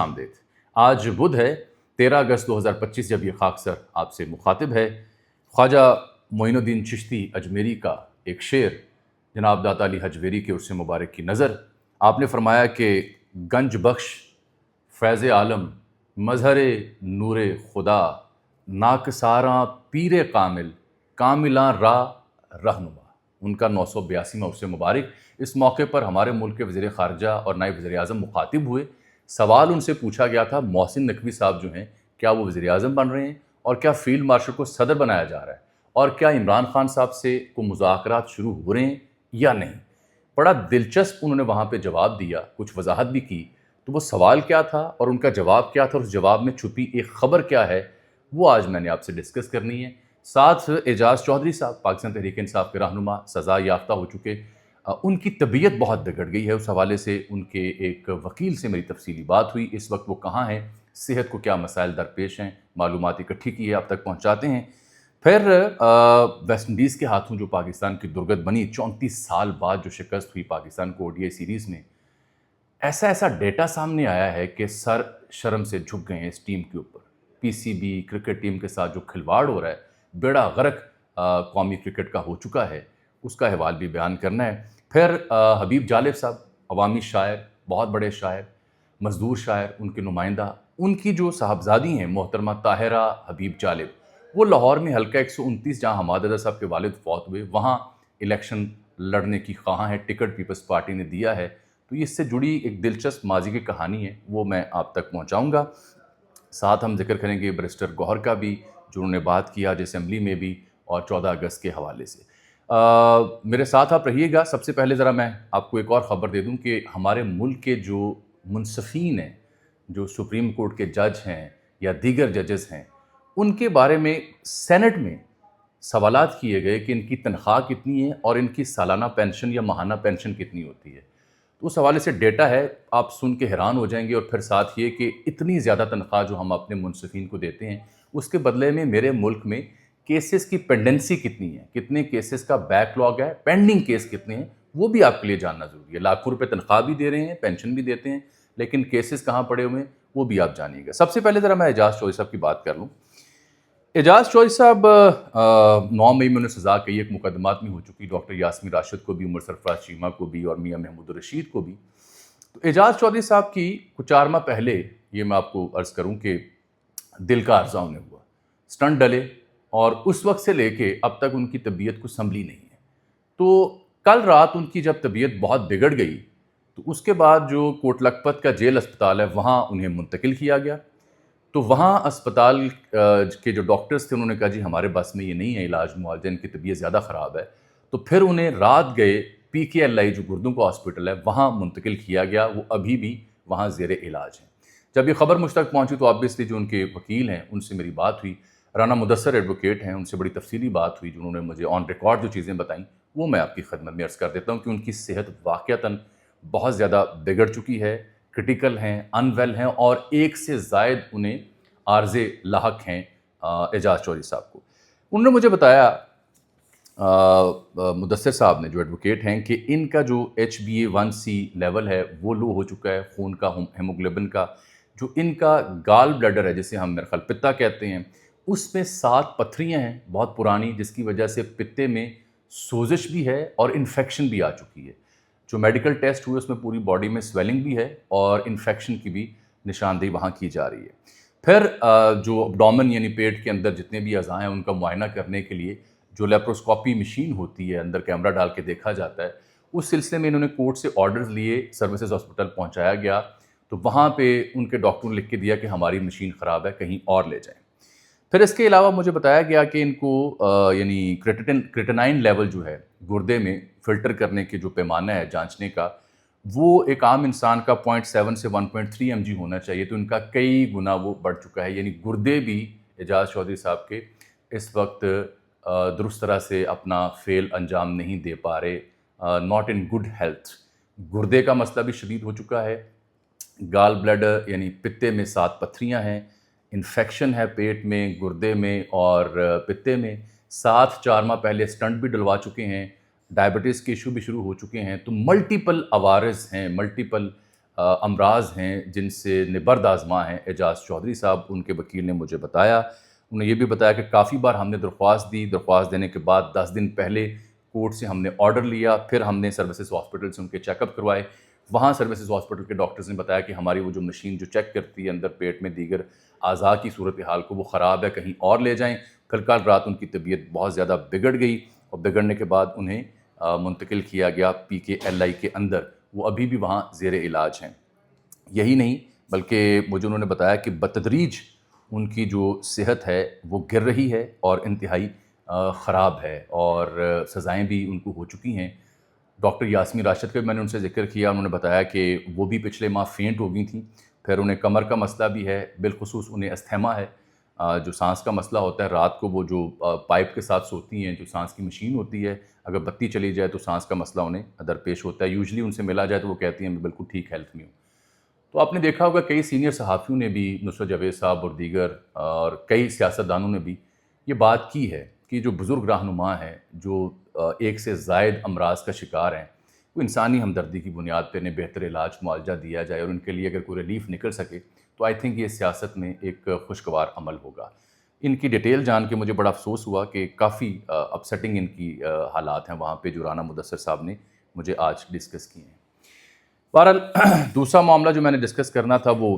آمدید۔ آج بدھ ہے 13 اگست 2025 جب یہ خاکسر آپ سے مخاطب ہے۔ خواجہ معین الدین چشتی اجمیری کا ایک شعر جناب داتا علی حجویری کے عرص مبارک کی نظر، آپ نے فرمایا کہ گنج بخش فیض عالم مظہر نور خدا، ناکساراں پیر کامل کاملاں راہ رہنما۔ ان کا 982واں عرص مبارک۔ اس موقع پر ہمارے ملک کے وزیر خارجہ اور نائب وزیر اعظم مخاطب ہوئے۔ سوال ان سے پوچھا گیا تھا محسن نقوی صاحب جو ہیں کیا وہ وزیر اعظم بن رہے ہیں، اور کیا فیلڈ مارشل کو صدر بنایا جا رہا ہے، اور کیا عمران خان صاحب سے کوئی مذاکرات شروع ہو رہے ہیں یا نہیں۔ بڑا دلچسپ انہوں نے وہاں پہ جواب دیا، کچھ وضاحت بھی کی۔ تو وہ سوال کیا تھا اور ان کا جواب کیا تھا، اور اس جواب میں چھپی ایک خبر کیا ہے، وہ آج میں نے آپ سے ڈسکس کرنی ہے۔ ساتھ اعجاز چودھری صاحب پاکستان تحریک انصاف کے رہنما، سزا یافتہ ہو چکے، ان کی طبیعت بہت بگڑ گئی ہے۔ اس حوالے سے ان کے ایک وکیل سے میری تفصیلی بات ہوئی۔ اس وقت وہ کہاں ہیں، صحت کو کیا مسائل درپیش ہیں، معلومات اکٹھی کی ہے، آپ تک پہنچاتے ہیں۔ پھر ویسٹ انڈیز کے ہاتھوں جو پاکستان کی درگت بنی، 34 سال بعد جو شکست ہوئی پاکستان کو ODI سیریز میں، ایسا ڈیٹا سامنے آیا ہے کہ سر شرم سے جھک گئے ہیں اس ٹیم کے اوپر۔ PCB کرکٹ ٹیم کے ساتھ جو کھلواڑ ہو رہا ہے، بیڑا غرق قومی کرکٹ کا ہو چکا ہے، اس کا حوال بھی بیان کرنا ہے۔ پھر حبیب جالب صاحب، عوامی شاعر، بہت بڑے شاعر، مزدور شاعر، ان کے نمائندہ، ان کی جو صاحبزادی ہیں محترمہ طاہرہ حبیب جالب، وہ لاہور میں حلقہ 129 جہاں حماد رضا صاحب کے والد فوت ہوئے، وہاں الیکشن لڑنے کی خواہاں ہے، ٹکٹ پیپلز پارٹی نے دیا ہے۔ تو اس سے جڑی ایک دلچسپ ماضی کی کہانی ہے، وہ میں آپ تک پہنچاؤں گا۔ ساتھ ہم ذکر کریں گے بیرسٹر گوہر کا بھی، جو انہوں نے بات کیا آج اسمبلی میں بھی، اور 14 اگست کے حوالے سے۔ میرے ساتھ آپ رہیے گا۔ سب سے پہلے ذرا میں آپ کو ایک اور خبر دے دوں کہ ہمارے ملک کے جو منصفین ہیں، جو سپریم کورٹ کے جج ہیں یا دیگر ججز ہیں، ان کے بارے میں سینٹ میں سوالات کیے گئے کہ ان کی تنخواہ کتنی ہے اور ان کی سالانہ پینشن یا ماہانہ پینشن کتنی ہوتی ہے۔ تو اس حوالے سے ڈیٹا ہے، آپ سن کے حیران ہو جائیں گے۔ اور پھر ساتھ یہ کہ اتنی زیادہ تنخواہ جو ہم اپنے منصفین کو دیتے ہیں، اس کے بدلے میں میرے ملک میں کیسز کی پینڈنسی کتنی ہے، کتنے کیسز کا بیک لاگ ہے، پینڈنگ کیس کتنے ہیں، وہ بھی آپ کے لیے جاننا ضروری ہے۔ لاکھوں روپے تنخواہ بھی دے رہے ہیں، پینشن بھی دیتے ہیں، لیکن کیسز کہاں پڑے ہوئے ہیں وہ بھی آپ جانیے گا۔ سب سے پہلے ذرا میں اعجاز چودھری صاحب کی بات کر لوں۔ اعجاز چودھری صاحب 9 مئی میں انہیں سزا کئی ایک مقدمات میں ہو چکی، ڈاکٹر یاسمین راشد کو بھی، عمر سرفراز چیمہ کو بھی، اور میاں محمود الرشید کو بھی۔ تو اعجاز چودھری صاحب کی کچھ 4 ماہ پہلے، یہ میں آپ کو عرض کروں کہ دل کا عرضہ انہیں ہوا، سٹنٹ ڈلے، اور اس وقت سے لے کے اب تک ان کی طبیعت کو سنبھلی نہیں ہے۔ تو کل رات ان کی جب طبیعت بہت بگڑ گئی، تو اس کے بعد جو کوٹ لکھپت کا جیل اسپتال ہے وہاں انہیں منتقل کیا گیا۔ تو وہاں اسپتال کے جو ڈاکٹرز تھے، انہوں نے کہا جی ہمارے بس میں یہ نہیں ہے علاج معالجہ، ان کی طبیعت زیادہ خراب ہے۔ تو پھر انہیں رات گئے PKLI جو گردوں کا ہاسپٹل ہے وہاں منتقل کیا گیا، وہ ابھی بھی وہاں زیر علاج ہیں۔ جب یہ خبر مجھ تک پہنچی تو آبویسلی جو ان کے وکیل ہیں ان سے میری بات ہوئی، رانا مدثر ایڈوکیٹ ہیں، ان سے بڑی تفصیلی بات ہوئی، جنہوں نے مجھے آن ریکارڈ جو چیزیں بتائیں وہ میں آپ کی خدمت میں عرض کر دیتا ہوں کہ ان کی صحت واقعتاً بہت زیادہ بگڑ چکی ہے، کرٹیکل ہیں، ان ویل ہیں، اور ایک سے زائد انہیں عارضے لاحق ہیں اعجاز چودھری صاحب کو۔ انہوں نے مجھے بتایا، مدثر صاحب نے جو ایڈوکیٹ ہیں، کہ ان کا جو HbA1c لیول ہے وہ لو ہو چکا ہے، خون کا ہیموگلوبن کا، جو ان کا گال بلیڈر ہے جسے ہم میرے خیال پتا کہتے ہیں، اس میں 7 پتھریاں ہیں بہت پرانی، جس کی وجہ سے پتے میں سوزش بھی ہے اور انفیکشن بھی آ چکی ہے۔ جو میڈیکل ٹیسٹ ہوئے اس میں پوری باڈی میں سویلنگ بھی ہے اور انفیکشن کی بھی نشاندہی وہاں کی جا رہی ہے۔ پھر جو ابڈومن یعنی پیٹ کے اندر جتنے بھی اعضاء ہیں ان کا معائنہ کرنے کے لیے جو لیپروسکوپی مشین ہوتی ہے، اندر کیمرہ ڈال کے دیکھا جاتا ہے، اس سلسلے میں انہوں نے کورٹ سے آرڈرز لیے، سروسز ہاسپٹل پہنچایا گیا، تو وہاں پہ ان کے ڈاکٹر نے لکھ کے دیا کہ ہماری مشین خراب ہے، کہیں اور لے جائیں۔ پھر اس کے علاوہ مجھے بتایا گیا کہ ان کو یعنی کریٹینائن لیول جو ہے گردے میں فلٹر کرنے کے جو پیمانہ ہے جانچنے کا، وہ ایک عام انسان کا 0.7 سے 1.3 mg ہونا چاہیے، تو ان کا کئی گنا وہ بڑھ چکا ہے۔ یعنی گردے بھی اعجاز چودھری صاحب کے اس وقت درست طرح سے اپنا فعل انجام نہیں دے پا رہے، ناٹ ان گڈ ہیلتھ۔ گردے کا مسئلہ بھی شدید ہو چکا ہے، گال بلیڈر یعنی پتے میں 7 پتھریاں ہیں، انفیکشن ہے پیٹ میں، گردے میں اور پتے میں، ساتھ 4 ماہ پہلے سٹنٹ بھی ڈلوا چکے ہیں، ڈائبٹیز کے ایشو بھی شروع ہو چکے ہیں۔ تو ملٹیپل عوارض ہیں، ملٹیپل امراض ہیں جن سے نبرد آزما ہیں اعجاز چودھری صاحب، ان کے وکیل نے مجھے بتایا. انہوں نے یہ بھی بتایا کہ کافی بار ہم نے درخواست دینے کے بعد 10 دن پہلے کورٹ سے ہم نے آرڈر لیا، پھر ہم نے سروسز ہاسپٹل سے ان کے چیک اپ کروائے. وہاں سروسز ہاسپٹل کے ڈاکٹرز نے بتایا کہ ہماری وہ جو مشین جو چیک کرتی ہے اندر پیٹ میں دیگر اعضاء کی صورتحال کو، وہ خراب ہے، کہیں اور لے جائیں. کل رات ان کی طبیعت بہت زیادہ بگڑ گئی، اور بگڑنے کے بعد انہیں منتقل کیا گیا PKLI کے اندر. وہ ابھی بھی وہاں زیر علاج ہیں. یہی نہیں بلکہ مجھے انہوں نے بتایا کہ بتدریج ان کی جو صحت ہے وہ گر رہی ہے اور انتہائی خراب ہے، اور سزائیں بھی ان کو ہو چکی ہیں. ڈاکٹر یاسمین راشد کا بھی میں نے ان سے ذکر کیا. انہوں نے بتایا کہ وہ بھی پچھلے ماہ فینٹ ہو گئی تھیں. پھر انہیں کمر کا مسئلہ بھی ہے، بالخصوص انہیں استھیما ہے، جو سانس کا مسئلہ ہوتا ہے. رات کو وہ جو پائپ کے ساتھ سوتی ہیں، جو سانس کی مشین ہوتی ہے، اگر بتی چلی جائے تو سانس کا مسئلہ انہیں درپیش ہوتا ہے. یوزلی ان سے ملا جائے تو وہ کہتی ہیں میں بالکل ٹھیک ہیلتھ میں ہوں. تو آپ نے دیکھا ہوگا کئی سینئر صحافیوں نے بھی، نصرت جاوید صاحب اور دیگر، اور کئی سیاستدانوں نے بھی یہ بات کی ہے کہ جو بزرگ رہنما ہیں، جو ایک سے زائد امراض کا شکار ہیں، وہ انسانی ہمدردی کی بنیاد پہ انہیں بہتر علاج معالجہ دیا جائے، اور ان کے لیے اگر کوئی ریلیف نکل سکے تو آئی تھنک یہ سیاست میں ایک خوشگوار عمل ہوگا. ان کی ڈیٹیل جان کے مجھے بڑا افسوس ہوا کہ کافی اپسیٹنگ ان کی حالات ہیں وہاں پہ، جو رانا مدثر صاحب نے مجھے آج ڈسکس کیے ہیں. بہرحال دوسرا معاملہ جو میں نے ڈسکس کرنا تھا وہ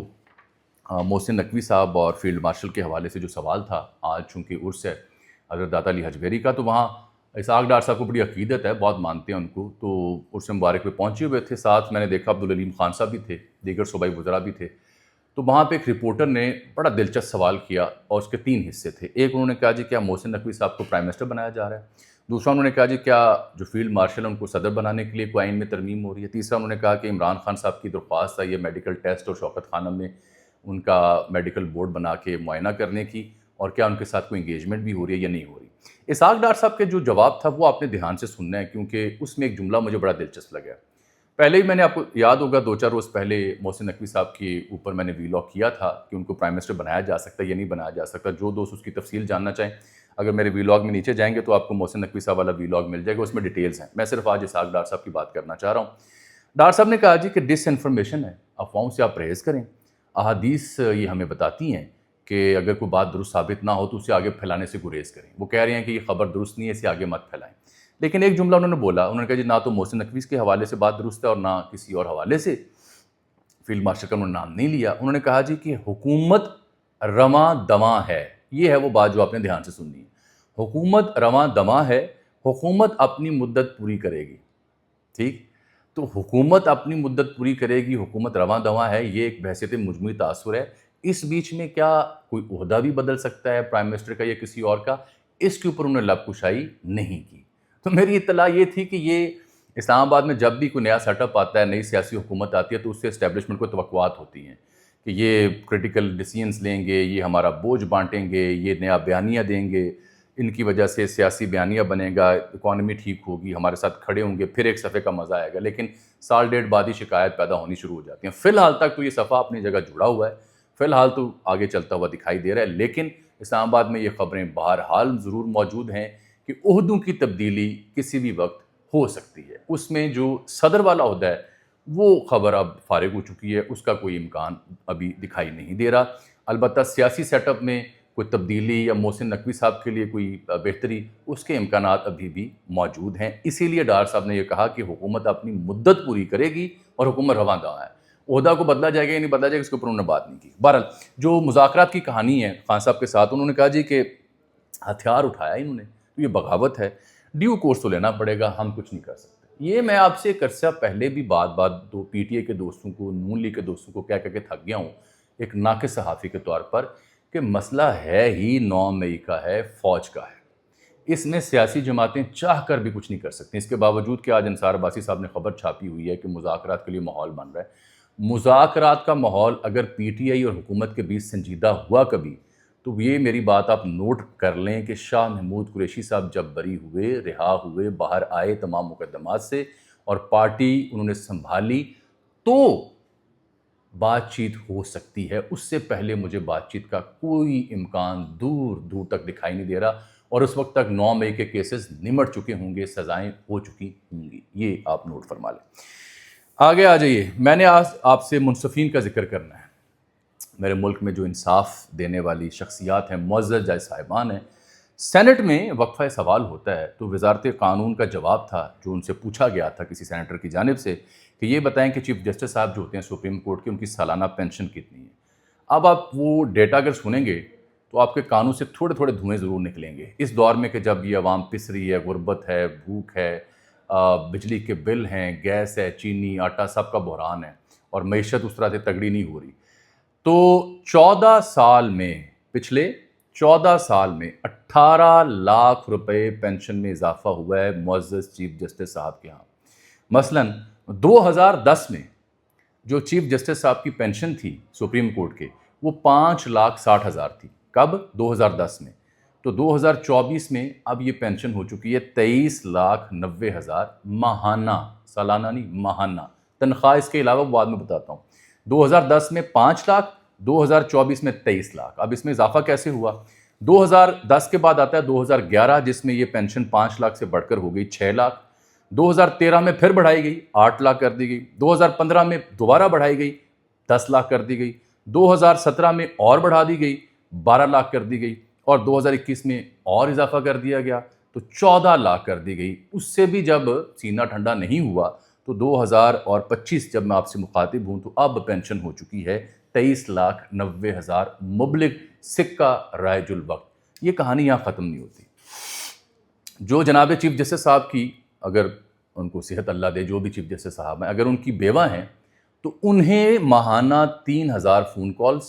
محسن نقوی صاحب اور فیلڈ مارشل کے حوالے سے جو سوال تھا. آج چونکہ عرس ہے حضرت داتا علی حجویری کا، تو وہاں اسحاق ڈار صاحب کو بڑی عقیدت ہے، بہت مانتے ہیں ان کو، تو عرس مبارک پہ پہنچے ہوئے تھے. ساتھ میں نے دیکھا عبدالعلیم خان صاحب بھی تھے، دیگر صوبائی وزراء بھی تھے. تو وہاں پہ ایک رپورٹر نے بڑا دلچسپ سوال کیا، اور اس کے 3 حصے تھے. ایک انہوں نے کہا جی کیا محسن نقوی صاحب کو پرائم منسٹر بنایا جا رہا ہے. دوسرا انہوں نے کہا جی کیا جو فیلڈ مارشل ہیں ان کو صدر بنانے کے لیے کوئی آئین میں ترمیم ہو رہی ہے. تیسرا انہوں نے کہا کہ عمران خان صاحب کی درخواست ہے یہ میڈیکل ٹیسٹ اور شوکت خانم میں ان کا میڈیکل بورڈ بنا کے معائنہ کرنے کی، اور کیا ان کے ساتھ کوئی انگیجمنٹ بھی ہو رہی ہے یا نہیں ہو رہی. اسحاق ڈار صاحب کے جو جواب تھا وہ آپ نے دھیان سے سننا ہے، کیونکہ اس میں ایک جملہ مجھے بڑا دلچسپ لگا. پہلے ہی میں نے، آپ کو یاد ہوگا 2-4 روز پہلے محسن نقوی صاحب کے اوپر میں نے ویلاگ کیا تھا کہ ان کو پرائم منسٹر بنایا جا سکتا ہے یا نہیں بنایا جا سکتا. جو دوست اس کی تفصیل جاننا چاہیں اگر میرے ویلاگ میں نیچے جائیں گے تو آپ کو محسن نقوی صاحب والا ویلاگ مل جائے گا، اس میں ڈیٹیلز ہیں. میں صرف آج اسحاق ڈار صاحب کی بات کرنا چاہ رہا ہوں. ڈار صاحب نے کہا جی کہ ڈس انفارمیشن ہے، افواہوں سے آپ پرہیز کریں. احادیث یہ ہمیں بتاتی ہیں کہ اگر کوئی بات درست ثابت نہ ہو تو اسے آگے پھیلانے سے گریز کریں. وہ کہہ رہے ہیں کہ یہ خبر درست نہیں ہے، اسے آگے مت پھیلائیں. لیکن ایک جملہ انہوں نے بولا، انہوں نے کہا جی نہ تو محسن نقوی کے حوالے سے بات درست ہے اور نہ کسی اور حوالے سے. فیلڈ مارشل کا انہوں نے نام نہیں لیا. انہوں نے کہا جی کہ حکومت رواں دواں ہے. یہ ہے وہ بات جو آپ نے دھیان سے سننی ہے. حکومت رواں دواں ہے، حکومت اپنی مدت پوری کرے گی. ٹھیک، تو حکومت اپنی مدت پوری کرے گی، حکومت رواں دواں ہے، یہ ایک بحثیت مجموعی تاثر ہے. اس بیچ میں کیا کوئی عہدہ بھی بدل سکتا ہے پرائم منسٹر کا یا کسی اور کا؟ اس کے اوپر انہوں نے لب کشائی نہیں کی. تو میری اطلاع یہ تھی کہ یہ اسلام آباد میں جب بھی کوئی نیا سیٹ اپ آتا ہے، نئی سیاسی حکومت آتی ہے، تو اس سے اسٹیبلشمنٹ کو توقعات ہوتی ہیں کہ یہ کرٹیکل ڈیسیژنز لیں گے، یہ ہمارا بوجھ بانٹیں گے، یہ نیا بیانیہ دیں گے، ان کی وجہ سے سیاسی بیانیہ بنے گا، اکانومی ٹھیک ہوگی، ہمارے ساتھ کھڑے ہوں گے، پھر ایک صفحے کا مزہ آئے گا. لیکن سال ڈیڑھ بعد ہی شکایت پیدا ہونی شروع ہو جاتی ہیں. فی الحال تک تو یہ صفحہ اپنی جگہ جڑا ہوا ہے، فی الحال تو آگے چلتا ہوا دکھائی دے رہا ہے. لیکن اسلام آباد میں یہ خبریں بہرحال ضرور موجود ہیں کہ عہدوں کی تبدیلی کسی بھی وقت ہو سکتی ہے. اس میں جو صدر والا عہدہ ہے وہ خبر اب فارغ ہو چکی ہے، اس کا کوئی امکان ابھی دکھائی نہیں دے رہا. البتہ سیاسی سیٹ اپ میں کوئی تبدیلی یا محسن نقوی صاحب کے لیے کوئی بہتری، اس کے امکانات ابھی بھی موجود ہیں. اسی لیے ڈار صاحب نے یہ کہا کہ حکومت اپنی مدت پوری کرے گی اور حکومت رواں دواں ہے. عہدہ کو بدلا جائے گا یا نہیں بدلا جائے گا اس کے اوپر انہوں نے بات نہیں کی. بہرحال جو مذاکرات کی کہانی ہے خان صاحب کے ساتھ، انہوں نے کہا جی کہ ہتھیار اٹھایا انہوں نے تو یہ بغاوت ہے، ڈیو کورس تو لینا پڑے گا، ہم کچھ نہیں کر سکتے. یہ میں آپ سے ایک عرصہ پہلے بھی بات دو پی ٹی اے کے دوستوں کو، نون لیگ کے دوستوں کو کہہ کے تھک گیا ہوں ایک ناقص صحافی کے طور پر، کہ مسئلہ ہے ہی 9 مئی کا ہے، فوج کا ہے. اس میں سیاسی جماعتیں چاہ کر بھی کچھ نہیں کر سکتی. اس کے باوجود کہ آج انصار عباسی صاحب نے خبر چھاپی ہوئی ہے کہ مذاکرات کے لیے ماحول بن رہا ہے. مذاکرات کا ماحول اگر پی ٹی آئی اور حکومت کے بیچ سنجیدہ ہوا کبھی، تو یہ میری بات آپ نوٹ کر لیں کہ شاہ محمود قریشی صاحب جب بری ہوئے، رہا ہوئے، باہر آئے تمام مقدمات سے اور پارٹی انہوں نے سنبھالی، تو بات چیت ہو سکتی ہے. اس سے پہلے مجھے بات چیت کا کوئی امکان دور دور تک دکھائی نہیں دے رہا، اور اس وقت تک 9 مئی کے کیسز نمٹ چکے ہوں گے، سزائیں ہو چکی ہوں گی. یہ آپ نوٹ فرما لیں. آگے آ جائیے، میں نے آج آپ سے منصفین کا ذکر کرنا ہے۔ میرے ملک میں جو انصاف دینے والی شخصیات ہیں، معزز جج صاحبان ہیں، سینٹ میں وقفہ سوال ہوتا ہے تو وزارت قانون کا جواب تھا جو ان سے پوچھا گیا تھا کسی سینیٹر کی جانب سے کہ یہ بتائیں کہ چیف جسٹس صاحب جو ہوتے ہیں سپریم کورٹ کے، ان کی سالانہ پینشن کتنی ہے۔ اب آپ وہ ڈیٹا اگر سنیں گے تو آپ کے کانوں سے تھوڑے تھوڑے دھوئیں ضرور نکلیں گے، اس دور میں کہ جب یہ عوام پس رہی ہے، غربت ہے، بھوک ہے، بجلی کے بل ہیں، گیس ہے، چینی، آٹا، سب کا بحران ہے اور معیشت اس طرح سے تگڑی نہیں ہو رہی۔ تو 14 سال میں، پچھلے 14 سال میں 18 لاکھ روپے پینشن میں اضافہ ہوا ہے معزز چیف جسٹس صاحب کے ہاں۔ مثلاً 2010 میں جو چیف جسٹس صاحب کی پینشن تھی سپریم کورٹ کے، وہ 5,60,000 تھی۔ کب؟ 2010 میں۔ تو 2024 میں اب یہ پینشن ہو چکی ہے 23,90,000 ماہانہ، سالانہ نہیں، ماہانہ تنخواہ۔ اس کے علاوہ بعد میں بتاتا ہوں۔ 2010 میں 5 لاکھ، 2024 میں 23 لاکھ۔ اب اس میں اضافہ کیسے ہوا؟ 2010 کے بعد آتا ہے 2011 جس میں یہ پینشن 5 لاکھ سے بڑھ کر ہو گئی 6 لاکھ۔ 2013 میں پھر بڑھائی گئی، 8 لاکھ کر دی گئی۔ 2015 میں دوبارہ بڑھائی گئی، 10 لاکھ کر دی گئی۔ 2017 میں اور بڑھا دی گئی، 12 لاکھ کر دی گئی، اور 2021 میں اور اضافہ کر دیا گیا تو 14 لاکھ کر دی گئی۔ اس سے بھی جب سینہ ٹھنڈا نہیں ہوا تو 2025 جب میں آپ سے مخاطب ہوں تو اب پینشن ہو چکی ہے 23,90,000 مبلغ سکہ رائج الوقت۔ یہ کہانی یہاں ختم نہیں ہوتی۔ جو جناب چیف جسٹس صاحب کی، اگر ان کو صحت اللہ دے، جو بھی چیف جسٹس صاحب ہیں، اگر ان کی بیوہ ہیں تو انہیں ماہانہ 3,000 فون کالز،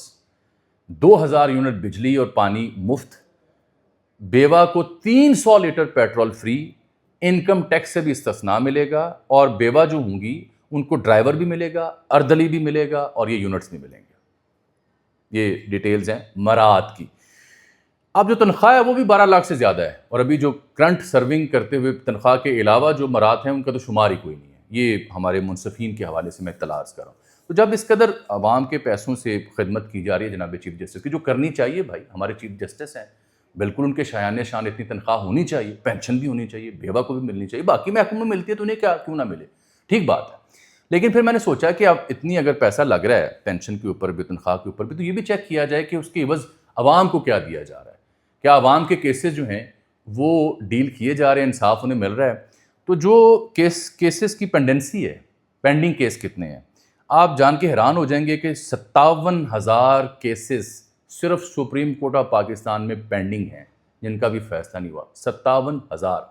2,000 یونٹ بجلی اور پانی مفت، بیوہ کو 300 litre petrol free, income tax سے بھی استثناء ملے گا، اور بیوہ جو ہوں گی ان کو ڈرائیور بھی ملے گا، اردلی بھی ملے گا، اور یہ یونٹس بھی ملیں گے۔ یہ ڈیٹیلز ہیں مراعات کی۔ اب جو تنخواہ ہے وہ بھی 12 لاکھ سے زیادہ ہے، اور ابھی جو کرنٹ سرونگ کرتے ہوئے تنخواہ کے علاوہ جو مراعات ہیں ان کا تو شمار ہی کوئی نہیں ہے۔ یہ ہمارے منصفین کے حوالے سے میں اطلاع عرض کر رہا ہوں۔ تو جب اس قدر عوام کے پیسوں سے خدمت کی جا رہی ہے جناب چیف جسٹس کی، جو کرنی چاہیے بھائی، ہمارے چیف جسٹس ہیں، بالکل ان کے شایان شان اتنی تنخواہ ہونی چاہیے، پینشن بھی ہونی چاہیے، بیوہ کو بھی ملنی چاہیے، باقی محکموں میں ملتی ہے تو انہیں کیوں نہ ملے، ٹھیک بات ہے۔ لیکن پھر میں نے سوچا کہ اب اتنی اگر پیسہ لگ رہا ہے پینشن کے اوپر بھی، تنخواہ کے اوپر بھی، تو یہ بھی چیک کیا جائے کہ اس کے عوض عوام کو کیا دیا جا رہا ہے، کیا عوام کے کیسز جو ہیں وہ ڈیل کیے جا رہے ہیں، انصاف انہیں مل رہا ہے۔ تو جو کیسز کی پینڈنسی ہے، پینڈنگ کیس کتنے ہیں، آپ جان کے حیران ہو جائیں گے کہ 57,000 کیسز صرف سپریم کورٹ آف پاکستان میں پینڈنگ ہیں جن کا بھی فیصلہ نہیں ہوا، 57,000۔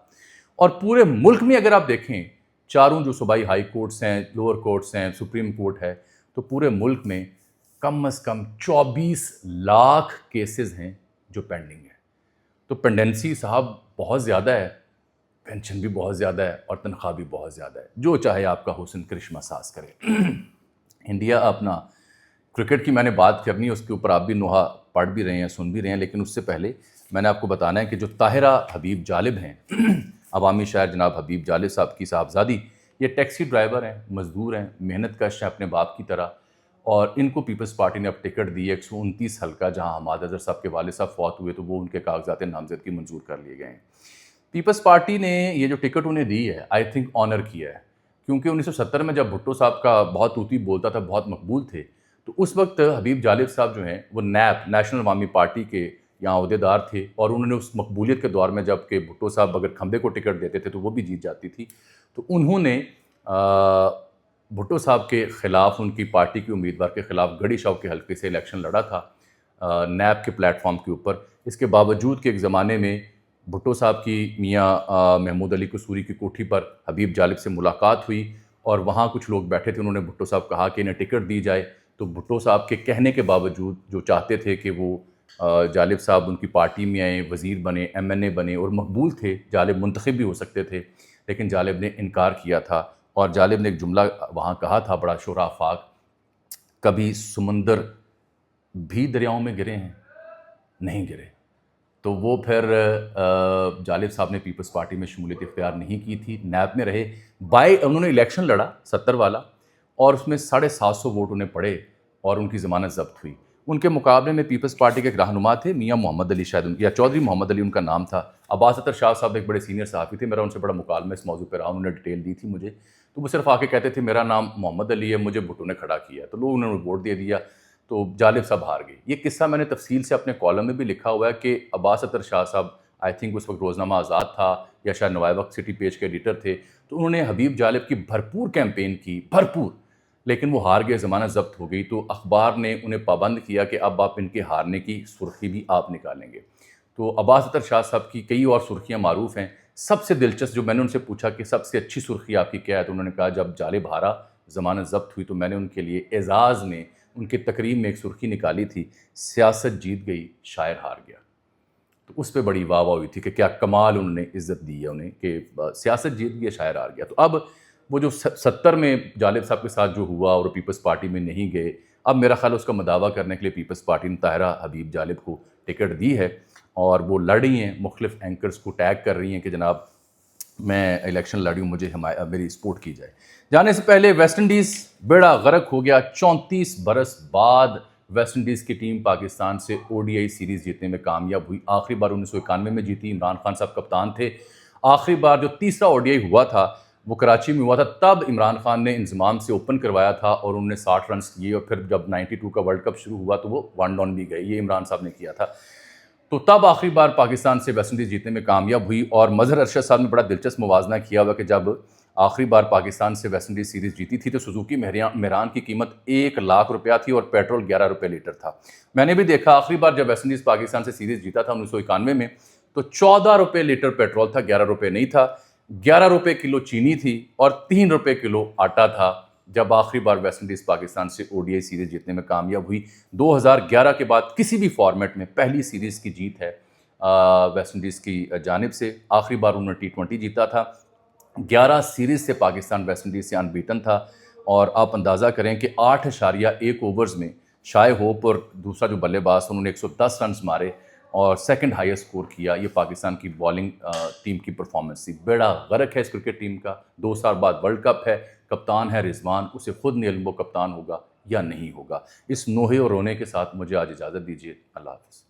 اور پورے ملک میں اگر آپ دیکھیں، چاروں جو صوبائی ہائی کورٹس ہیں، لوور کورٹس ہیں، سپریم کورٹ ہے، تو پورے ملک میں کم از کم 24 لاکھ کیسز ہیں جو پینڈنگ ہیں۔ تو پینڈنسی صاحب بہت زیادہ ہے، پینشن بھی بہت زیادہ ہے، اور تنخواہ بھی بہت زیادہ ہے۔ جو چاہے آپ کا حسن کرشمہ ساز کرے۔ انڈیا اپنا کرکٹ کی میں نے بات کرنی ہے، اس کے اوپر آپ بھی نوحہ پڑھ بھی رہے ہیں، سن بھی رہے ہیں، لیکن اس سے پہلے میں نے آپ کو بتانا ہے کہ جو طاہرہ حبیب جالب ہیں، عوامی شاعر جناب حبیب جالب صاحب کی صاحبزادی، یہ ٹیکسی ڈرائیور ہیں، مزدور ہیں، محنت کش ہیں اپنے باپ کی طرح، اور ان کو پیپلز پارٹی نے اب ٹکٹ دی ہے 129 حلقہ، جہاں حماد اظہر صاحب کے والد صاحب فوت ہوئے تو وہ ان کے کاغذات نامزدگی منظور کر لیے گئے ہیں۔ پیپلز پارٹی نے یہ جو ٹکٹ انہیں دی ہے، آئی تھنک آنر کیا ہے، کیونکہ 1970 میں جب بھٹو صاحب کا بہت طوطی بولتا تھا، بہت مقبول تھے، تو اس وقت حبیب جالب صاحب جو ہیں وہ نیپ، نیشنل عوامی پارٹی کے یہاں عہدیدار تھے، اور انہوں نے اس مقبولیت کے دور میں، جب کہ بھٹو صاحب اگر کھمبے کو ٹکٹ دیتے تھے تو وہ بھی جیت جاتی تھی، تو انہوں نے بھٹو صاحب کے خلاف، ان کی پارٹی کے امیدوار کے خلاف گڑھی شاؤ کے حلقے سے الیکشن لڑا تھا نیب کے پلیٹ فارم کے اوپر۔ اس کے باوجود کہ ایک زمانے میں بھٹو صاحب کی میاں محمود علی قصوری کی کوٹھی پر حبیب جالب سے ملاقات ہوئی، اور وہاں کچھ لوگ بیٹھے تھے، انہوں نے بھٹو صاحب کہا کہ انہیں ٹکٹ دی جائے، تو بھٹو صاحب کے کہنے کے باوجود، جو چاہتے تھے کہ وہ جالب صاحب ان کی پارٹی میں آئیں، وزیر بنے، MNA بنے، اور مقبول تھے، جالب منتخب بھی ہو سکتے تھے، لیکن جالب نے انکار کیا تھا، اور جالب نے ایک جملہ وہاں کہا تھا بڑا شور آفاق، کبھی سمندر بھی دریاؤں میں گرے ہیں، نہیں گرے۔ تو وہ پھر جالب صاحب نے پیپلز پارٹی میں شمولیت اختیار نہیں کی تھی، نیب میں رہے، انہوں نے الیکشن لڑا 70 والا، اور اس میں 750 ووٹ انہیں پڑے اور ان کی ضمانت ضبط ہوئی۔ ان کے مقابلے میں پیپلز پارٹی کے ایک رہنما تھے، میاں محمد علی، شاید یا چودھری محمد علی ان کا نام تھا، عباس اطہر شاہ صاحب ایک بڑے سینئر صحافی تھے، میرا ان سے بڑا مکالمہ اس موضوع پہ رہا، انہوں نے ڈیٹیل دی تھی مجھے تو وہ صرف آ کے کہتے تھے میرا نام محمد علی ہے، مجھے بھٹو نے کھڑا کیا، تو لوگوں نے ووٹ دے دیا، تو جالب صاحب ہار گئے۔ یہ قصہ میں نے تفصیل سے اپنے کالم میں بھی لکھا ہوا ہے کہ عباس اطہر شاہ صاحب آئی تھنک اس وقت روزنامہ آزاد تھا یا شاید نوائے وقت سٹی پیج کے ایڈیٹر تھے، تو انہوں نے حبیب جالب کی بھرپور کیمپین کی، بھرپور، لیکن وہ ہار گئے، ضمانت ضبط ہو گئی، تو اخبار نے انہیں پابند کیا کہ اب آپ ان کے ہارنے کی سرخی بھی آپ نکالیں گے۔ تو عباس اطہر شاہ صاحب کی کئی اور سرخیاں معروف ہیں۔ سب سے دلچسپ جو میں نے ان سے پوچھا کہ سب سے اچھی سرخی آپ کی کیا ہے، تو انہوں نے کہا جب جالب ہارا، ضمانت ضبط ہوئی، تو میں نے ان کے لیے اعزاز میں ان کی تقریب میں ایک سرخی نکالی تھی، سیاست جیت گئی، شاعر ہار گیا۔ تو اس پہ بڑی واہ واہ ہوئی تھی کہ کیا کمال انہوں نے عزت دی ہے انہیں کہ سیاست جیت گئی، شاعر ہار گیا۔ تو اب وہ جو 70 میں جالب صاحب کے ساتھ جو ہوا اور وہ پیپلز پارٹی میں نہیں گئے، اب میرا خیال اس کا مداوع کرنے کے لیے پیپلز پارٹی نے طاہرہ حبیب جالب کو ٹکٹ دی ہے اور وہ لڑ رہی ہیں، مختلف اینکرز کو ٹیگ کر رہی ہیں کہ جناب میں الیکشن لڑی ہوں، مجھے میری سپورٹ کی جائے۔ جانے سے پہلے ویسٹ انڈیز بیڑا غرق ہو گیا، 34 برس بعد ویسٹ انڈیز کی ٹیم پاکستان سے او ڈی آئی سیریز جیتنے میں کامیاب ہوئی۔ آخری بار 1991 میں جیتی، عمران خان صاحب کپتان تھے۔ آخری بار جو تیسرا او ڈی آئی ہوا تھا وہ کراچی میں ہوا تھا، تب عمران خان نے انضمام سے اوپن کروایا تھا اور انہوں نے 60 رنز کیے، اور پھر جب 92 کا ورلڈ کپ شروع ہوا تو وہ 1 ڈاؤن بھی گئے، یہ عمران صاحب نے کیا تھا۔ تو تب آخری بار پاکستان سے ویسٹ انڈیز جیتنے میں کامیاب ہوئی، اور مظہر ارشد صاحب نے بڑا دلچسپ موازنہ کیا ہوا کہ جب آخری بار پاکستان سے ویسٹ انڈیز سیریز جیتی تھی تو سوزوکی مہران کی قیمت 1 لاکھ روپیہ تھی اور پیٹرول 11 روپے لیٹر تھا۔ میں نے بھی دیکھا آخری بار جب ویسٹ انڈیز پاکستان سے سیریز جیتا تھا 1991 میں تو 14 روپے لیٹر پیٹرول تھا، 11 روپے نہیں تھا، 11 روپے کلو چینی تھی اور 3 روپے کلو آٹا تھا جب آخری بار ویسٹ انڈیز پاکستان سے او ڈی آئی سیریز جیتنے میں کامیاب ہوئی۔ 2011 کے بعد کسی بھی فارمیٹ میں پہلی سیریز کی جیت ہے ویسٹ انڈیز کی جانب سے۔ آخری بار انہوں نے T20 جیتا تھا، 11 سیریز سے پاکستان ویسٹ انڈیز سے انبیٹن تھا، اور آپ اندازہ کریں کہ 8.1 اوورز میں شائے ہوپ اور دوسرا جو بلے باز انہوں نے 110 رنز مارے اور سیکنڈ ہائیسٹ سکور کیا۔ یہ پاکستان کی بالنگ ٹیم کی پرفارمنس تھی۔ بیڑا غرق ہے اس کرکٹ ٹیم کا، 2 سال بعد ورلڈ کپ ہے، کپتان ہے رضوان، اسے خود نہیں علم وہ کپتان ہوگا یا نہیں ہوگا۔ اس نوحے اور رونے کے ساتھ مجھے آج اجازت دیجیے، اللہ حافظ۔